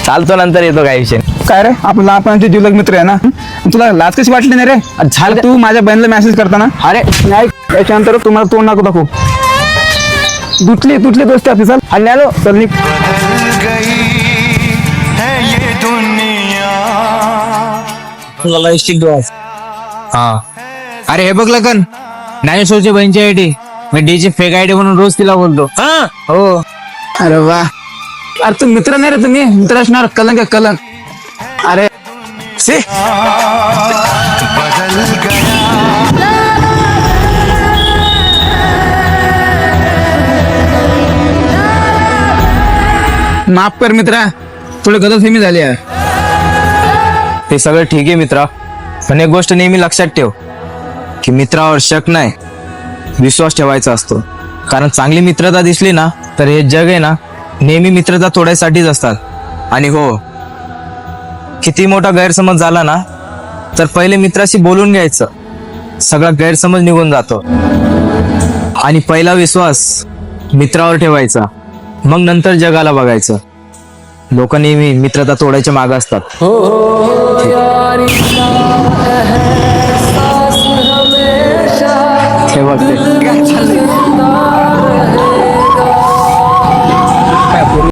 चालतो नंतर येतो काही विषय नाही. काय रे आपण लहानपणाचे जीवलग मित्र आहे ना, तुला लाज कशी वाटली नाही रे? झालं तू माझ्या बहिणीला मेसेज करताना अरे नाही त्याच्यानंतर तुम्हाला तोंड नको दाखवू. तुटली दोस्ती आपली. चल आणि आलो चल निघ. हा अरे हे बघ लगन ज्ञानेश्वरची बहिणीची आयडी मी डीची फेक आयडी म्हणून रोज तिला बोलतो. हा हो अरे वा, अरे तू मित्र नाही रे, तुम्ही मित्र असणार. कलंक आहे कलंक. अरे से माफ कर मित्रा, थोडी गलतफहमी झाली आहे. ते सगळं ठीक आहे मित्रा, पण एक गोष्ट नेहमी लक्षात ठेव की मित्रावर शक नाही विश्वास ठेवायचा असतो. कारण चांगली मित्रता दिसली ना तर हे जग आहे ना नेहमी मित्रता तोडायसाठीच असतात. आणि हो, किती मोठा गैरसमज झाला ना तर पहिले मित्राशी बोलून घ्यायचं, सगळा गैरसमज निघून जातो. आणि पहिला विश्वास मित्रावर ठेवायचा, मग नंतर जगाला बघायचं. लोक नेहमी मित्रता तोडायच्या मागं असतात. हे बघ ते